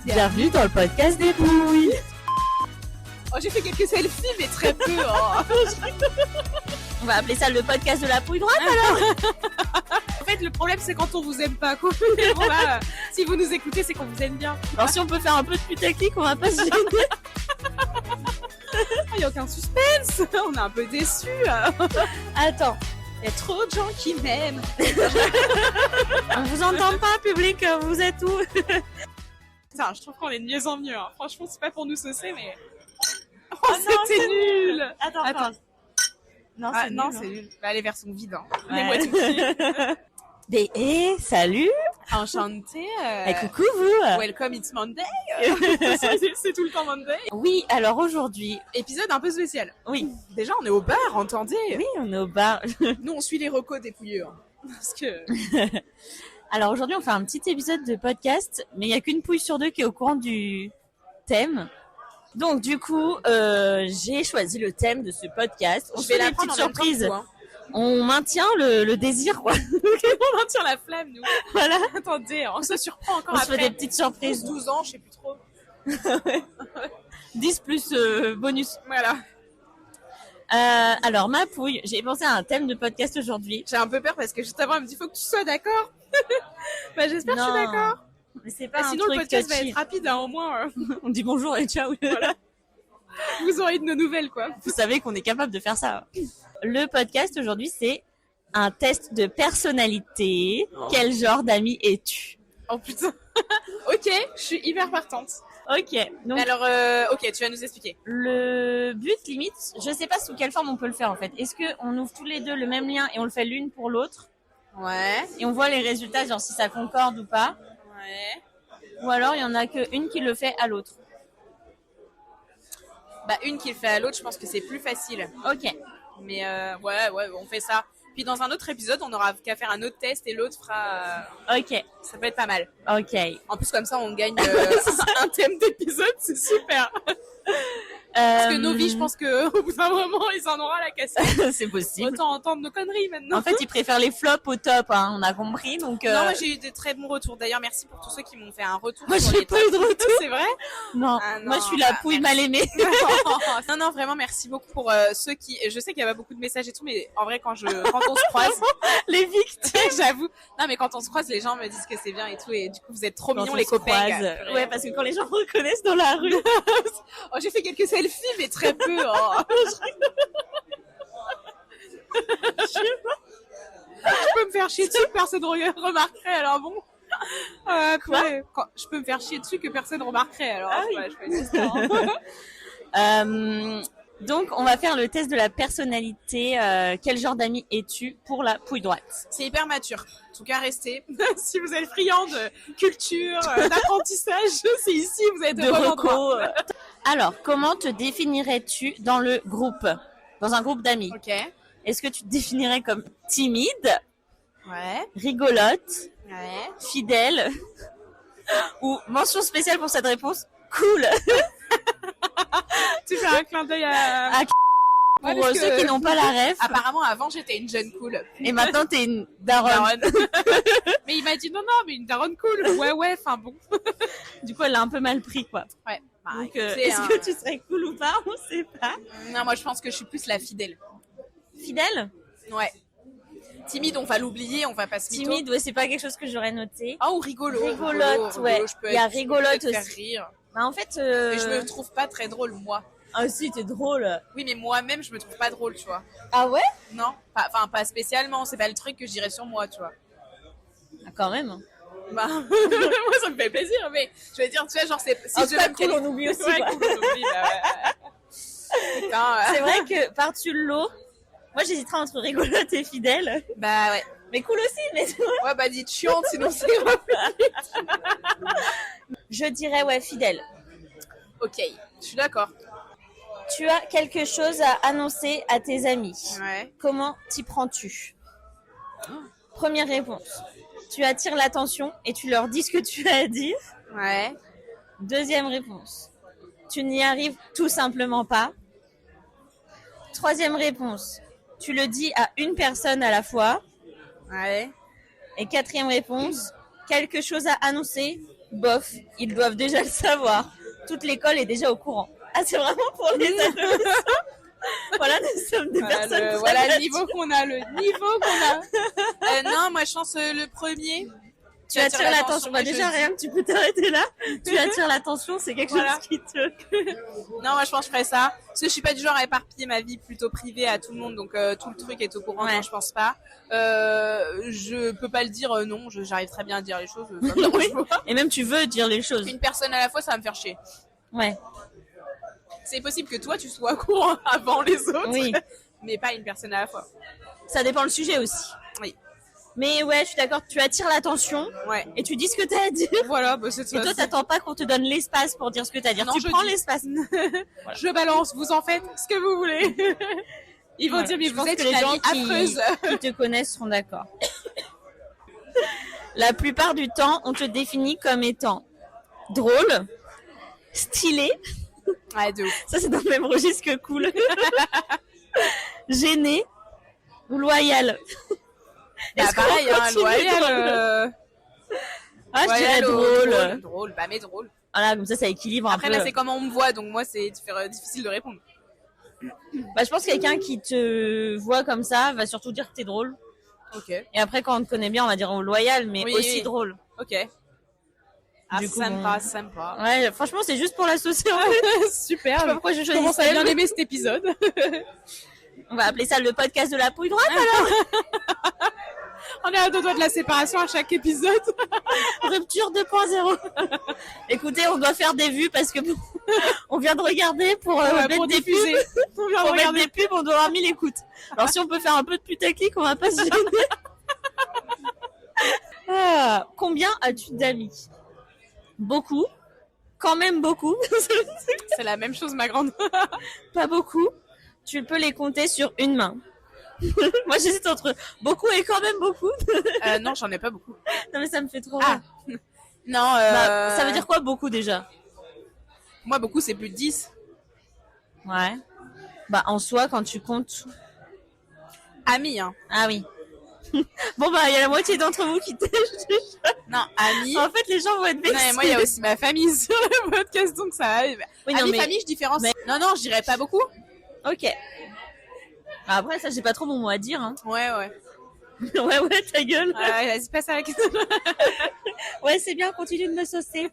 Bienvenue dans le podcast des pouilles. Oh, j'ai fait quelques selfies, mais très peu. Oh. On va appeler ça le podcast de la pouille droite alors. En fait, le problème, c'est quand on vous aime pas. Quoi. Bon, là, si vous nous écoutez, c'est qu'on vous aime bien. Alors si on peut faire un peu de putaclic, on va pas se gêner. Il n'y a aucun suspense. On est un peu déçus. Attends, Il y a trop de gens qui m'aiment. on vous entend pas public, vous êtes où? Putain, je trouve qu'on est de mieux en mieux. Hein. Franchement, c'est pas pour nous saucer, mais... Oh, Oh non, c'était nul. Attends. Non, Ah, c'est non, nul, c'est nul. Bah, les versions vides. Hein. Ouais. Les tout de suite. Et salut. Enchantée. Et coucou vous. Welcome, it's Monday. C'est tout le temps Monday. Oui, alors aujourd'hui, Épisode un peu spécial. oui, Déjà, on est au bar, entendez. oui, on est au bar. Nous, on suit les recos des pouilleux. Hein. Parce que... Alors aujourd'hui, on fait un petit épisode de podcast, mais il y a qu'une pouille sur deux qui est au courant du thème. Donc du coup, j'ai choisi le thème de ce podcast. On je fait vais des la prendre petites en même temps que surprises. vous, hein. On maintient le désir, quoi. On maintient la flamme, nous. Voilà. Attendez, on se surprend encore On se fait après. des petites surprises. 12 ans, je sais plus trop. 10 plus bonus. Voilà. Alors ma pouille, j'ai pensé à un thème de podcast aujourd'hui. J'ai un peu peur parce que juste avant, elle me dit faut que tu sois d'accord. Bah, j'espère que je suis Non. d'accord. Mais c'est pas un Sinon, truc le podcast va touchy. être rapide, hein, au moins. On dit bonjour et ciao. Voilà. Vous aurez de nos nouvelles, quoi. Vous savez qu'on est capable de faire ça. Le podcast aujourd'hui, c'est un test de personnalité. Quel genre d'ami es-tu? Oh putain. Ok, je suis hyper partante. Ok. Donc Alors, ok, tu vas nous expliquer. le but limite, je sais pas sous quelle forme on peut le faire en fait. Est-ce que on ouvre tous les deux le même lien et on le fait l'une pour l'autre Ouais. et on voit les résultats, genre si ça concorde ou pas, Ouais. ou alors il y en a qu'une qui le fait à l'autre. Bah, une qui le fait à l'autre, je pense que c'est plus facile. Ok. Mais ouais, on fait ça. Puis dans un autre épisode, on aura qu'à faire un autre test et l'autre fera... Ok. Ça peut être pas mal. Ok. En plus, comme ça, on gagne un thème d'épisode, c'est super. Parce que nos vies, je pense qu'au bout d'un moment, ils en auront la cassette. c'est possible. Autant entendre nos conneries maintenant. En fait, ils préfèrent les flops au top, hein, on a compris. Donc Non, moi j'ai eu des très bons retours. D'ailleurs, merci pour tous ceux qui m'ont fait un retour. moi sur j'ai les pas eu de retour. C'est vrai? Non. Ah, non, Moi je suis la bah, pouille merci. mal aimée. Non, vraiment, merci beaucoup pour ceux qui... Je sais qu'il y a pas beaucoup de messages et tout, mais en vrai, quand on se croise... Les victimes. J'avoue. Non, mais quand on se croise, les gens me disent que c'est bien et tout. Et du coup, vous êtes trop Quand mignons, on les se copains. croise. Ouais, parce que quand les gens reconnaissent dans la rue. Oh, j'ai fait quelques selfies, mais très peu. Oh. Je peux me faire chier dessus que personne remarquerait, alors bon. Je peux me faire chier dessus que personne remarquerait, alors Ah ouais, je fais une histoire. Donc on va faire le test de la personnalité. Quel genre d'ami es-tu pour la pouille droite? C'est hyper mature. En tout cas, restez. Si vous êtes friand de culture, d'apprentissage, c'est ici, vous êtes De au bon reco. endroit. Alors, comment te définirais-tu dans le groupe? Dans un groupe d'amis? Ok. Est-ce que tu te définirais comme timide, Ouais. rigolote, Ouais. fidèle ou mention spéciale pour cette réponse, cool? Tu fais un clin d'œil à... Pour Ouais, parce ceux que- qui n'ont pas la ref. Apparemment, avant, j'étais une jeune cool. Et maintenant, t'es une daronne. Daronne. Mais il m'a dit non, mais une daronne cool. Ouais, enfin bon. Du coup, elle l'a un peu mal pris, quoi. Ouais. Bah, Donc, écoutez, est-ce que tu serais cool ou pas? On sait pas. Non, moi, je pense que je suis plus la fidèle. Fidèle? Ouais. Timide, on va l'oublier, on va pas se mytho. Timide, ouais, c'est pas quelque chose que j'aurais noté. Ah, ou rigolo. Rigolote, ouais. Je peux Il y a être- je peux rigolote peut-être faire aussi. rire. Bah, en fait, Mais je me trouve pas très drôle, moi. Ah si, t'es drôle. Oui, mais moi-même, je me trouve pas drôle, tu vois. Ah ouais? Non. Enfin, pas spécialement. C'est pas le truc que je dirais sur moi, tu vois. Ah, quand même. Bah, moi, ça me fait plaisir, mais je veux dire, tu vois, genre, si Ah, je pas veux me cool, qualifier- on oublie aussi, Ouais, quoi. cool, on oublie, bah ouais. Putain, C'est vrai que par-dessus le lot, moi j'hésiterais entre rigolote et fidèle. Bah ouais. Mais cool aussi, mais Ouais, bah dites chiante, sinon c'est je dirais ouais, fidèle. Ok, je suis d'accord. Tu as quelque chose à annoncer à tes amis. Ouais. Comment t'y prends-tu? Première réponse. Tu attires l'attention et tu leur dis ce que tu as à dire. Ouais. Deuxième réponse. Tu n'y arrives tout simplement pas. Troisième réponse. Tu le dis à une personne à la fois. Ouais. Et quatrième réponse. Quelque chose à annoncer bof, ils doivent déjà le savoir. Toute l'école est déjà au courant. Ah, c'est vraiment pour les adolescents. Voilà, nous sommes des personnes. Voilà le niveau qu'on a, non, moi je pense le premier. Tu attires l'attention. Bah, déjà, rien que tu peux t'arrêter là. Tu attires l'attention, c'est quelque chose qui te... Non, moi je pense que je ferais ça. Parce que je suis pas du genre à éparpiller ma vie plutôt privée à tout le monde, donc tout le truc est au courant, donc je pense pas. Je peux pas le dire, non, j'arrive très bien à dire les choses. Oui. Et même tu veux dire les choses. Une personne à la fois, ça va me faire chier. Ouais. C'est possible que toi tu sois au courant avant les autres, oui. Mais pas une personne à la fois. Ça dépend le sujet aussi. Oui. Mais ouais, je suis d'accord, tu attires l'attention et tu dis ce que tu as à dire. Voilà, bah c'est ça. Et toi, t'attends pas qu'on te donne l'espace pour dire ce que tu as à dire. Non, tu prends l'espace. Voilà. Je balance, vous en faites ce que vous voulez. Ils vont dire, mais vous êtes que les gens qui te connaissent seront d'accord. La plupart du temps, on te définit comme étant drôle, stylé. Ouais, de ouf. Ça, c'est dans le même registre que cool. Gêné ou loyal. Bah pareil, loyal. Ah, je dirais drôle. Drôle, bah mais drôle. Voilà, comme ça équilibre après, un peu. Après, là, c'est comment on me voit, donc moi, c'est difficile de répondre. Bah, je pense que quelqu'un qui te voit comme ça va surtout dire que t'es drôle. Ok. Et après, quand on te connaît bien, on va dire loyal, mais aussi drôle. Ok. Ah, du coup, sympa. Ouais, franchement, c'est juste pour l'associer. Super. Je sais pas pourquoi je commence à bien aimer cet épisode. On va appeler ça le podcast de la pouille droite, alors. On est à deux doigts de la séparation à chaque épisode. Rupture 2.0. Écoutez, on doit faire des vues parce que on vient de regarder pour mettre des diffuser. Pubs. Pour mettre des pubs, on doit avoir 1000 écoutes. Alors si on peut faire un peu de putaclic, on va pas se gêner. Combien as-tu d'amis? Beaucoup. Quand même beaucoup. C'est la même chose, ma grande. Pas beaucoup. Tu peux les compter sur une main. Moi, j'hésite entre beaucoup et quand même beaucoup. Non, j'en ai pas beaucoup. Non, mais ça me fait trop rire. Non, ça veut dire quoi, beaucoup, déjà? Moi, beaucoup, c'est plus de 10. Ouais. Bah, en soi, quand tu comptes... Amis, hein. Ah oui. Bon, bah, il y a la moitié d'entre vous qui Non, amis. En fait, les gens vont être vexés. Non, mais moi, il y a aussi ma famille sur le podcast, donc ça... Oui, amis, famille, je différencie. Mais... Non, je dirais pas beaucoup. Ok. Après, ça, j'ai pas trop mon mot à dire. Hein. Ouais. ouais, ta gueule. Ouais, vas-y, passe à la question. Ouais, c'est bien, continue de me saucer.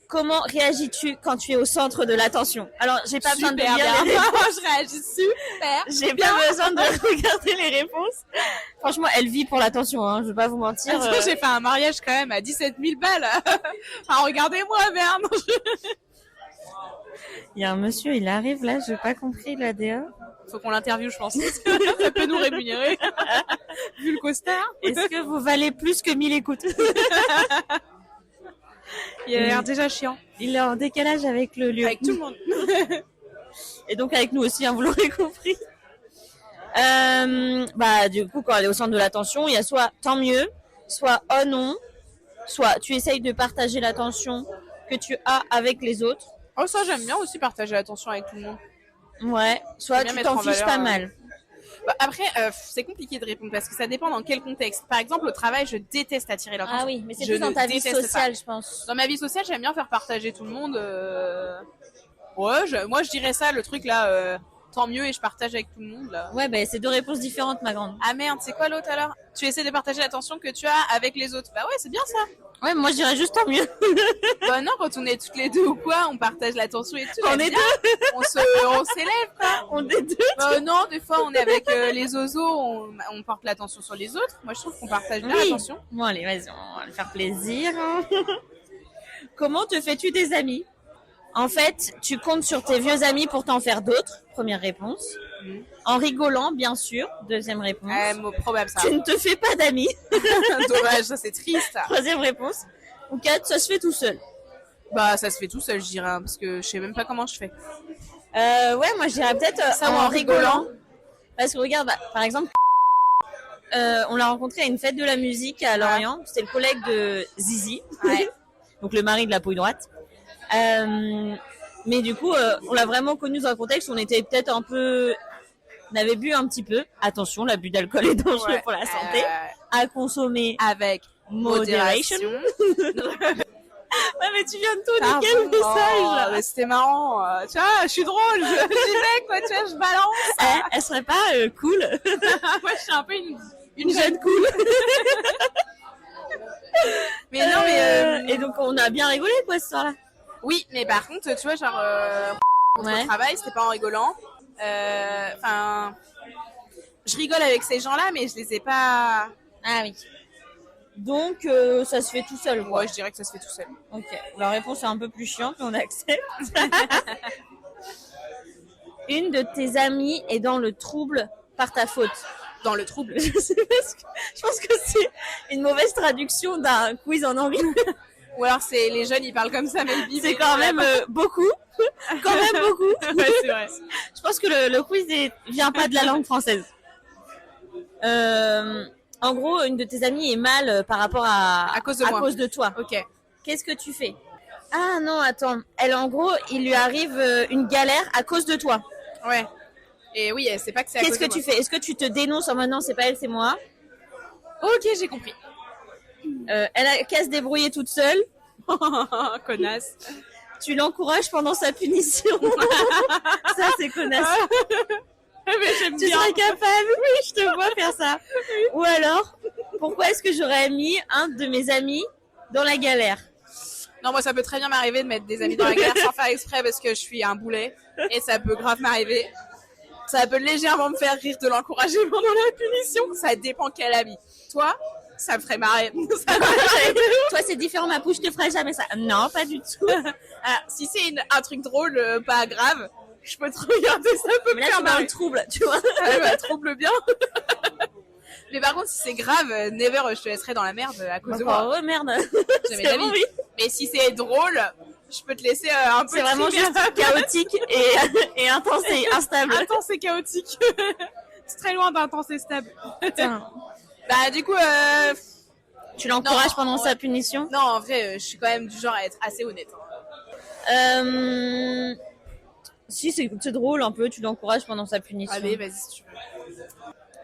Comment réagis-tu quand tu es au centre de l'attention? Alors, j'ai pas besoin de lire les réponses. Je réagis super. J'ai pas besoin de regarder les réponses. Franchement, elle vit pour l'attention, hein, je vais pas vous mentir. J'ai fait un mariage quand même à 17 000 balles. Enfin, regardez-moi, merde. Il y a un monsieur, il arrive là, j'ai pas compris l'ADA. Faut qu'on l'interviewe, je pense. Ça peut nous rémunérer. Vu le costard. Est-ce que vous valez plus que 1000 écoutes? Il a l'air déjà chiant. Il est en décalage avec le lieu. Avec tout le monde. Et donc avec nous aussi, hein, vous l'aurez compris. Bah du coup, quand elle est au centre de l'attention, il y a soit tant mieux, soit oh non, soit tu essayes de partager l'attention que tu as avec les autres. Oh, ça, j'aime bien aussi partager l'attention avec tout le monde. Ouais, soit tu t'en fiches pas mal. Bah, après, c'est compliqué de répondre parce que ça dépend dans quel contexte. Par exemple, au travail, je déteste attirer l'attention. Ah oui, mais c'est plus dans ta vie sociale, je pense. Dans ma vie sociale, j'aime bien faire partager tout le monde. Ouais, moi, je dirais ça, le truc là, tant mieux et je partage avec tout le monde. Là. Ouais, bah, c'est deux réponses différentes, ma grande. Ah merde, c'est quoi l'autre alors? Tu essaies de partager l'attention que tu as avec les autres. Bah ouais, c'est bien ça. Ouais, moi je dirais juste tant mieux. Bah non, quand on est toutes les deux ou quoi, on partage l'attention et tout. On est deux. On s'élève quoi. On est deux. Bah non, des fois on est avec les oiseaux, on porte l'attention sur les autres. Moi je trouve qu'on partage bien l'attention. Bon allez, vas-y, on va le faire plaisir. Comment te fais-tu des amis? En fait, tu comptes sur tes vieux amis pour t'en faire d'autres. Première réponse. En rigolant, bien sûr. Deuxième réponse. Probable ça. Tu ne te fais pas d'amis. Dommage, ça c'est triste. Troisième réponse. Ou 4, ça se fait tout seul. Bah ça se fait tout seul, je dirais, hein, parce que je sais même pas comment je fais. Ouais, moi je dirais peut-être ça en rigolant. Parce que regarde, bah, par exemple, on l'a rencontré à une fête de la musique à Lorient. Ouais. C'était le collègue de Zizi, ouais. Donc le mari de la pouille droite. Mais du coup, on l'a vraiment connu dans un contexte où on était peut-être un peu... On avait bu un petit peu. Attention, l'abus d'alcool est dangereux pour la santé. À consommer avec Moderation. Ouais, mais tu viens de tout niquer le message. Mais c'était marrant. Tu vois, je suis drôle. J'y vais, quoi. Tu vois, je balance. Elle serait pas cool. Moi, je suis un peu une jeune cool. Mais non, mais... Et donc, on a bien rigolé, quoi, ce soir-là. Oui, mais par contre, tu vois, genre... Au travail, c'était pas en rigolant. Enfin... je rigole avec ces gens-là, mais je les ai pas... Ah oui. Donc, ça se fait tout seul, quoi. Ouais, je dirais que ça se fait tout seul. Ok. La réponse est un peu plus chiante, mais on accepte. Une de tes amies est dans le trouble par ta faute. Dans le trouble. Je sais pas je pense que c'est une mauvaise traduction d'un quiz en anglais. Ou alors c'est les jeunes, ils parlent comme ça, mais c'est quand même beaucoup. Quand même beaucoup. Ouais, c'est vrai. Je pense que le quiz vient pas de la langue française. En gros, une de tes amies est mal par rapport à cause de toi. Ok. Qu'est-ce que tu fais? Ah non, attends. Elle, en gros, il lui arrive une galère à cause de toi. Ouais. Et oui, elle sait pas que c'est à Qu'est-ce que tu fais? Est-ce que tu te dénonces en maintenant c'est pas elle, c'est moi? Ok, j'ai compris. Elle a qu'à se débrouiller toute seule. Connasse. Tu l'encourages pendant sa punition. Ça, c'est connasse. Mais j'aime tu bien. serais capable? Oui, je te vois faire ça. Oui. Ou alors, pourquoi est-ce que j'aurais mis un de mes amis dans la galère? Non, moi, ça peut très bien m'arriver de mettre des amis dans la galère sans faire exprès parce que je suis un boulet. Et ça peut grave m'arriver. Ça peut légèrement me faire rire de l'encourager pendant la punition. Ça dépend quel ami. Toi, ça me ferait marrer. Toi, c'est différent, ma pouche, je te ferais jamais ça. Non, pas du tout. Si c'est un truc drôle, pas grave, je peux te regarder, ça peut me faire marrer. Mais là, tu trouble, tu vois. Ouais, bah, trouble bien. Mais par contre, si c'est grave, never, je te laisserai dans la merde à cause de moi. Ouais, merde. Jamais d'avis. Oui. Mais si c'est drôle, je peux te laisser un peu... C'est vraiment juste chaotique et intense et instable. Intense et chaotique. C'est très loin d'intense et stable. Bah, du coup... Tu l'encourages pendant sa punition? Non, en vrai, je suis quand même du genre à être assez honnête. Si, c'est drôle un peu, tu l'encourages pendant sa punition. Allez, vas-y, si tu veux.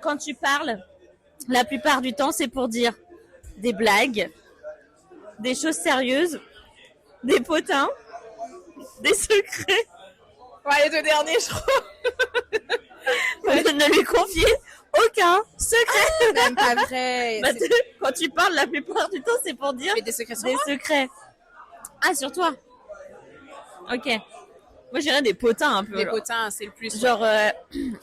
Quand tu parles, la plupart du temps, c'est pour dire des blagues, des choses sérieuses, des potins, des secrets. Ouais, les deux derniers, je crois. Ne lui confier aucun secret. Même pas vrai. Bah, quand tu parles, la plupart du temps, c'est pour dire mais des secrets sur des moi. Secrets. Ah, sur toi. Ok. Moi, j'irais des potins un peu. Des potins, c'est le plus. Genre,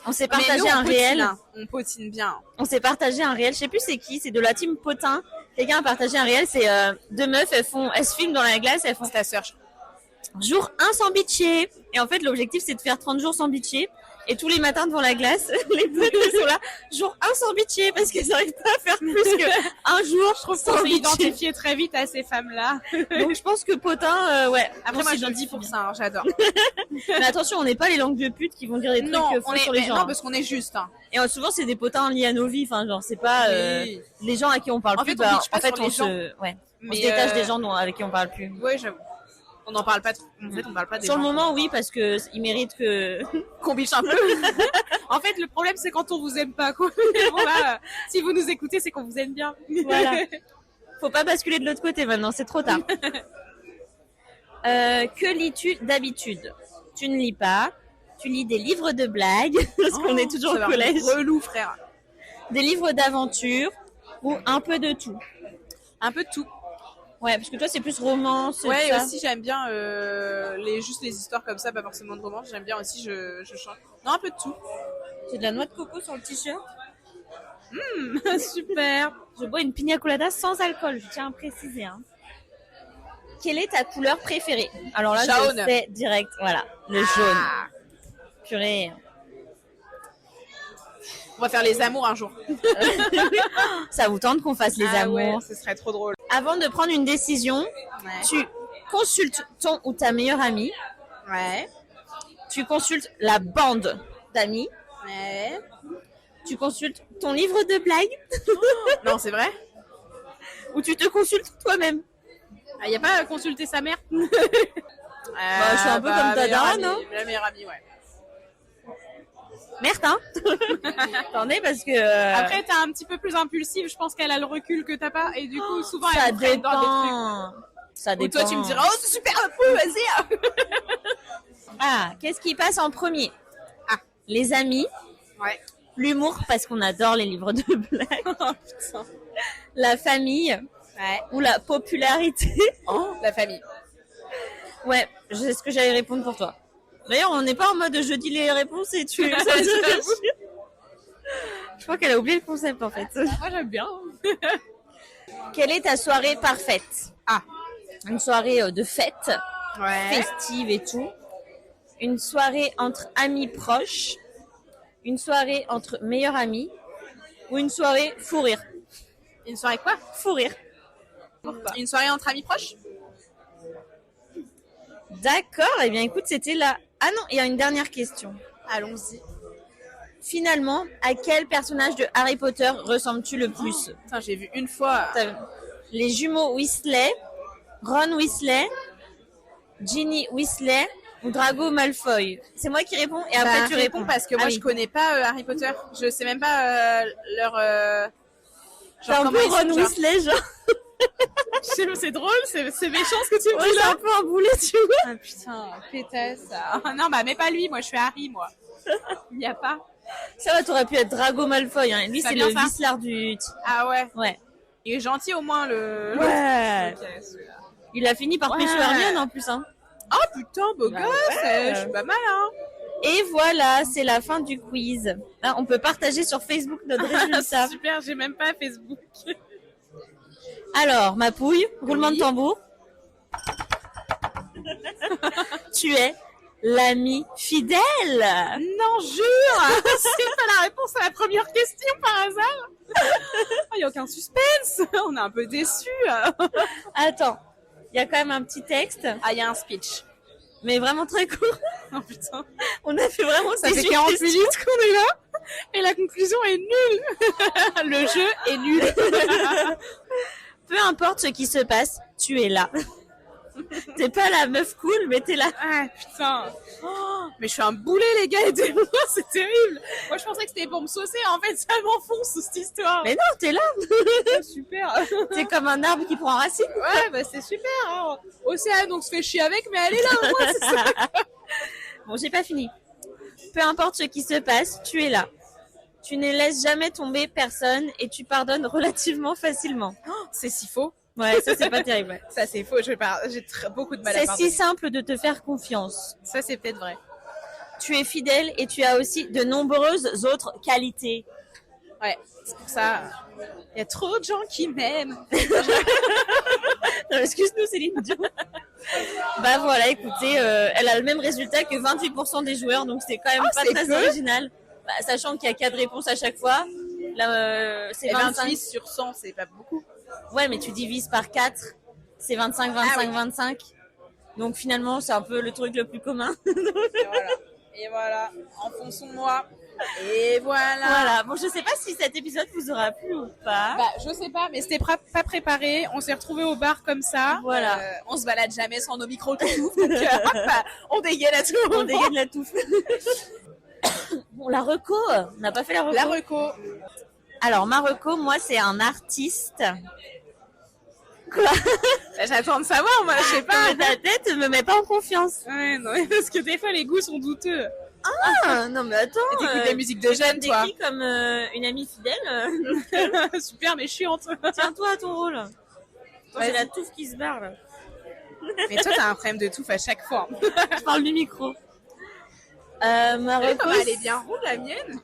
on s'est partagé un réel. Hein. On potine bien. On s'est partagé un réel. Je sais plus c'est qui. C'est de la team potin. Quelqu'un a partagé un réel. C'est deux meufs. Elles se filment dans la glace. Elles font. C'est ta sœur. Jour 1 sans bitcher. Et en fait, l'objectif, c'est de faire 30 jours sans bitcher. Et tous les matins devant la glace, les potes sont là. Jour 1 sans bitcher parce qu'elles n'arrivent pas à faire plus qu'un jour. Je trouve qu'on s'est identifié très vite à ces femmes-là. Donc je pense que potin, ouais. Après, moi, je le dis pour ça, hein, j'adore. Mais attention, on n'est pas les langues de pute qui vont dire des trucs faux sur les gens. Non, parce qu'on est juste. Hein. Et souvent, c'est des potins liés à nos vies. Enfin, genre, c'est pas les gens à qui on parle plus. En fait, on se détache des gens avec qui on parle plus. Oui, j'avoue. On n'en parle pas trop. En fait, on parle pas des Sur gens. le moment, oui, parce que ils méritent qu'on biche un peu. En fait, le problème, c'est quand on vous aime pas, quoi. Bon, là, si vous nous écoutez, c'est qu'on vous aime bien. Voilà. Faut pas basculer de l'autre côté maintenant, c'est trop tard. Que lis-tu d'habitude? Tu ne lis pas. Tu lis des livres de blagues, parce qu'on est toujours au collège. Relou, frère. Des livres d'aventure ou un peu de tout. Un peu de tout. Ouais, parce que toi, c'est plus romance. Ouais, et aussi, j'aime bien juste les histoires comme ça, pas forcément de romance. J'aime bien aussi, je chante. Non, un peu de tout. C'est de la noix de coco sur le t-shirt. Super. Je bois une pina colada sans alcool, je tiens à préciser. Hein. Quelle est ta couleur préférée? Alors là, jaune. Je sais direct. Voilà, le jaune. Purée. On va faire les amours un jour. Ça vous tente qu'on fasse les amours? Ouais, ce serait trop drôle. Avant de prendre une décision, tu consultes ton ou ta meilleure amie. Ouais. Tu consultes la bande d'amis. Ouais. Tu consultes ton livre de blagues. Non, c'est vrai? Ou tu te consultes toi-même. Il n'y a pas à consulter sa mère? Je suis un peu comme ta daronne, non? La meilleure amie, ouais. Merde, hein. Attendez, parce que... Après, t'es un petit peu plus impulsive. Je pense qu'elle a le recul que t'as pas. Et du coup, souvent, ça elle freine dans des trucs. dépend. Ça Ou dépend. toi, tu me diras, oh, c'est super la poule, vas-y. Ah, qu'est-ce qui passe en premier? Ah. Les amis, Ouais. l'humour, parce qu'on adore les livres de blagues, Oh, putain. la famille Ouais. ou la popularité. Oh, la famille. Ouais, je sais ce que j'allais répondre pour toi. D'ailleurs, on n'est pas en mode je dis les réponses et tu... Je crois qu'elle a oublié le concept, en fait. Moi, j'aime bien. Quelle est ta soirée parfaite? Ah. Une soirée de fête, Ouais. festive et tout. Une soirée entre amis proches. Une soirée entre meilleurs amis. Ou une soirée fou rire. Une soirée quoi? Fou rire. Une soirée entre amis proches? D'accord, eh bien écoute, c'était là. Ah non, il y a une dernière question. Allons-y. Finalement, à quel personnage de Harry Potter ressembles-tu le plus? Putain, j'ai vu une fois. Les jumeaux Weasley, Ron Weasley, Ginny Weasley ou Drago Malfoy? C'est moi qui réponds et après Bah, tu réponds. parce que moi, Ah oui. je connais pas Harry Potter. Je sais même pas leur... C'est un peu comment ils sont, Ron genre. Weasley, genre. C'est drôle, c'est méchant ce que tu me Ouais, dis c'est là. un peu un boulet, tu vois. Ah putain, pétasse. Ah, non, bah mais pas lui, moi je suis Harry, moi. Il n'y a pas. Ça va, t'aurais pu être Drago Malfoy. Hein. Lui, Ça c'est vient le ça. vicelard du... Ah ouais. Ouais. Il est gentil au moins le... Ouais. Ok, celui-là. Il a fini par Ouais. pécho Hermione en plus. Hein. Oh putain, beau Bah gosse, ouais. je suis pas mal hein. Et voilà, c'est la fin du quiz. Là, on peut partager sur Facebook notre résultat. Super, j'ai même pas Facebook. Alors, ma pouille, roulement Oui. de tambour. Tu es l'ami fidèle. Non, jure. C'est pas la réponse à la première question par hasard. Il n'y a aucun suspense. On est un peu déçus. Attends, il y a quand même un petit texte, Ah, il y a un speech. mais vraiment très court. Oh putain. On a fait vraiment Ça des fait 40 suggestions. minutes qu'on est là. Et la conclusion est nulle. Le jeu est nul. Peu importe ce qui se passe, tu es là. T'es pas la meuf cool, mais t'es là. Ah putain. Oh, mais je suis un boulet les gars, aidez-moi, c'est terrible. Moi je pensais que c'était pour me saucer, en fait ça m'enfonce cette histoire. Mais non, t'es là. Oh, super. T'es comme un arbre qui prend racine. Ouais bah c'est super. Hein. Océane on se fait chier avec mais elle est là au moins, c'est ça. Bon, j'ai pas fini. Peu importe ce qui se passe, tu es là. Tu ne laisses jamais tomber personne et tu pardonnes relativement facilement. C'est si faux. Ouais, ça c'est pas terrible. Ouais. Ça c'est faux, j'ai beaucoup de mal à C'est pardonner. si simple de te faire confiance. Ça c'est peut-être vrai. Tu es fidèle et tu as aussi de nombreuses autres qualités. Ouais, c'est pour ça. Il y a trop de gens qui m'aiment. Non, excuse-nous Céline Dion. Bah voilà, écoutez, elle a le même résultat que 28% des joueurs, donc c'est quand même pas c'est très peu. original. Bah, sachant qu'il y a 4 réponses à chaque fois. Là, c'est Et 25. 28 sur 100, c'est pas beaucoup. Ouais, mais tu divises par 4, c'est 25, 25, Ah oui. 25. Donc finalement, c'est un peu le truc le plus commun. Et voilà. Et voilà. Enfonçons-moi. Et voilà. Voilà. Bon, je sais pas si cet épisode vous aura plu ou pas. Bah, je sais pas, mais c'était pas préparé. On s'est retrouvés au bar comme ça. Voilà. On se balade jamais sans nos micros tout donc hop, on dégaine à tout On moment. dégaine la touffe. Bon, la reco, on n'a pas fait la reco. La reco. Alors, ma reco, moi, c'est un artiste. Quoi? Bah, j'attends de savoir, moi, je sais pas. Mais ta tête me met pas en confiance. Ouais, non, parce que des fois, les goûts sont douteux. Ah, non, mais attends. T'écoutes la musique de jeunes, toi. Décrit comme une amie fidèle. Super, mais chiante. Tiens-toi à ton rôle. Toi, Vas-y. j'ai la touffe qui se barre, là. Mais toi, t'as un problème de touffe à chaque fois. Je parle du micro. Ma T'as vu reco, comme elle est bien ronde, la mienne.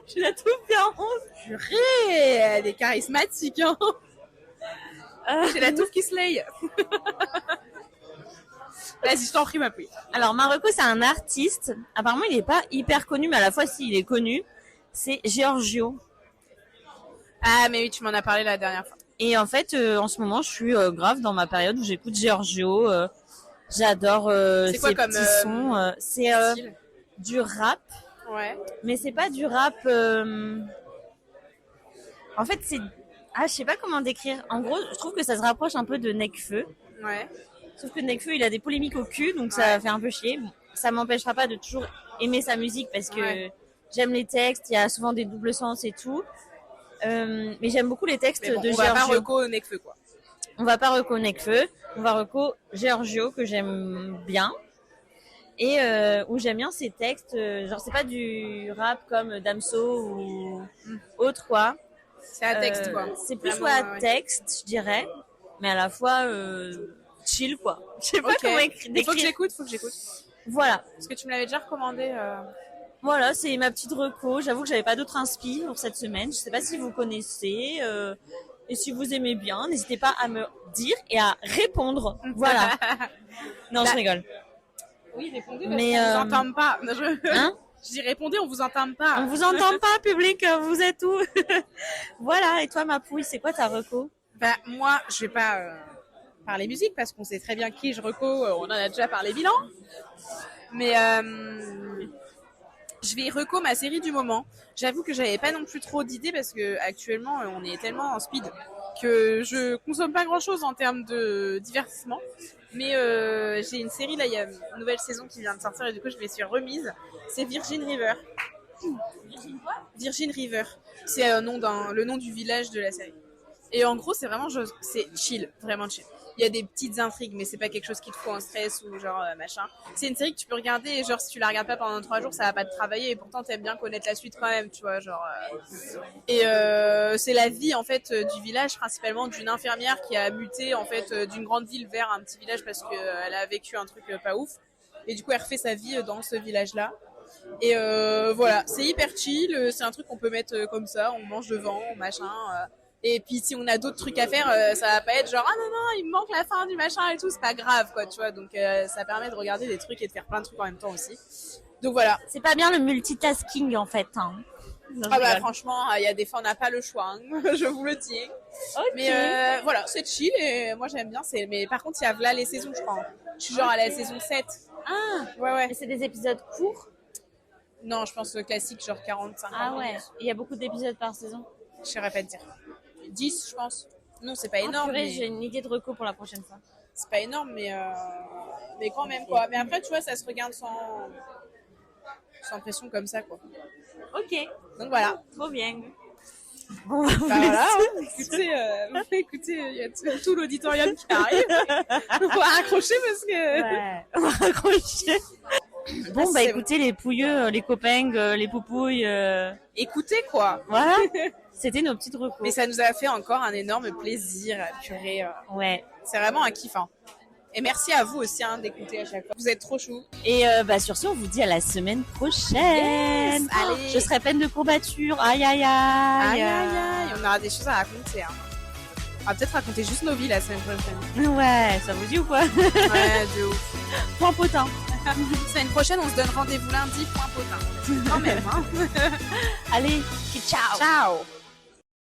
j'ai la touffe bien ronde. Purée, elle est charismatique, hein. J'ai la touffe qui se laye. Vas-y, je t'en prie, ma pouille. Alors, Marocco, c'est un artiste. Apparemment, il n'est pas hyper connu, mais à la fois, s'il est connu, c'est Giorgio. Ah, mais oui, tu m'en as parlé la dernière fois. Et en fait, en ce moment, je suis grave dans ma période où j'écoute Giorgio. J'adore C'est quoi ses comme, petits sons. C'est style du rap, Ouais. mais c'est pas du rap. En fait, c'est. Ah, je sais pas comment décrire. En gros, je trouve que ça se rapproche un peu de Nekfeu. Ouais. Sauf que Nekfeu, il a des polémiques au cul, donc ça fait un peu chier. Bon. ça m'empêchera pas de toujours aimer sa musique parce que j'aime les textes, il y a souvent des doubles sens et tout. Mais j'aime beaucoup les textes de Giorgio. On va pas reco Nekfeu, quoi. On va pas reco Nekfeu, on va reco Giorgio que j'aime bien. Et où j'aime bien ces textes, genre c'est pas du rap comme Damso ou autre quoi. C'est à texte quoi. C'est plus à texte, je dirais, mais à la fois chill quoi. Je sais pas comment décrire. Faut que j'écoute. Voilà. Parce que tu me l'avais déjà recommandé. Voilà, c'est ma petite reco. J'avoue que j'avais pas d'autres inspi pour cette semaine. Je sais pas si vous connaissez. Et si vous aimez bien, n'hésitez pas à me dire et à répondre. Voilà. Non, je rigole. Oui, répondez parce qu'on vous entend pas. Hein? Je dis répondez, on vous entend pas. On vous entend pas, public, vous êtes où? Voilà, et toi, ma pouille, c'est quoi ta reco? Bah, moi, je vais pas parler musique parce qu'on sait très bien qui je reco, on en a déjà parlé bilan. Mais je vais reco ma série du moment. J'avoue que j'avais pas non plus trop d'idées parce que actuellement on est tellement en speed que je consomme pas grand chose en termes de divertissement. Mais j'ai une série là, il y a une nouvelle saison qui vient de sortir et du coup je me suis remise. C'est Virgin River. Virgin River. C'est le nom du village de la série. Et en gros c'est vraiment c'est chill, vraiment chill. Il y a des petites intrigues, mais c'est pas quelque chose qui te fout en stress ou genre machin. C'est une série que tu peux regarder et genre si tu la regardes pas pendant 3 jours, ça va pas te travailler et pourtant t'aimes bien connaître la suite quand même, tu vois, genre. Et c'est la vie en fait du village, principalement d'une infirmière qui a muté en fait d'une grande ville vers un petit village parce qu'elle a vécu un truc pas ouf. Et du coup elle refait sa vie dans ce village-là. Et voilà, c'est hyper chill, c'est un truc qu'on peut mettre comme ça, on mange devant, machin. Et puis si on a d'autres trucs à faire, ça va pas être genre ah non il me manque la fin du machin et tout, c'est pas grave quoi, tu vois. Donc ça permet de regarder des trucs et de faire plein de trucs en même temps aussi. Donc voilà. C'est pas bien le multitasking en fait. Hein. Non, bah franchement, il y a des fois on n'a pas le choix, hein, je vous le dis. Okay. Mais voilà, c'est chill et moi j'aime bien. Mais par contre il y a là les saisons je crois. Je suis genre à la saison 7. Ah ouais. Et c'est des épisodes courts? Non, je pense classique genre 45. Ah ouais. Il y a beaucoup d'épisodes par saison? Je saurais pas te dire. 10 je pense. Non c'est pas énorme. Purée, mais... j'ai une idée de reco pour la prochaine fois. C'est pas énorme mais quand même quoi. Mais après tu vois ça se regarde sans pression comme ça quoi. Ok. Donc voilà. Trop bien. Bon, bah voilà. Écoutez, il y a tout l'auditorium qui arrive. On va raccrocher parce que. Ouais. On va raccrocher. Bon bah écoutez les pouilleux, les copains, les poupouilles. Écoutez quoi. Voilà. C'était nos petites recos. Mais ça nous a fait encore un énorme plaisir, purée. Ouais. C'est vraiment un kiff. Hein. Et merci à vous aussi d'écouter à chaque fois. Vous êtes trop chou. Et sur ce, on vous dit à la semaine prochaine. Yes, allez. Je serai pleine de courbatures. Aïe, aïe, aïe. Aïe, aïe, aïe. On aura des choses à raconter. Hein. On va peut-être raconter juste nos vies la semaine prochaine. Ouais, ça vous dit ou quoi? Ouais, de ouf. Point potin. Semaine prochaine, on se donne rendez-vous lundi. Point potin. Quand même. Hein. Allez, ciao. Ciao.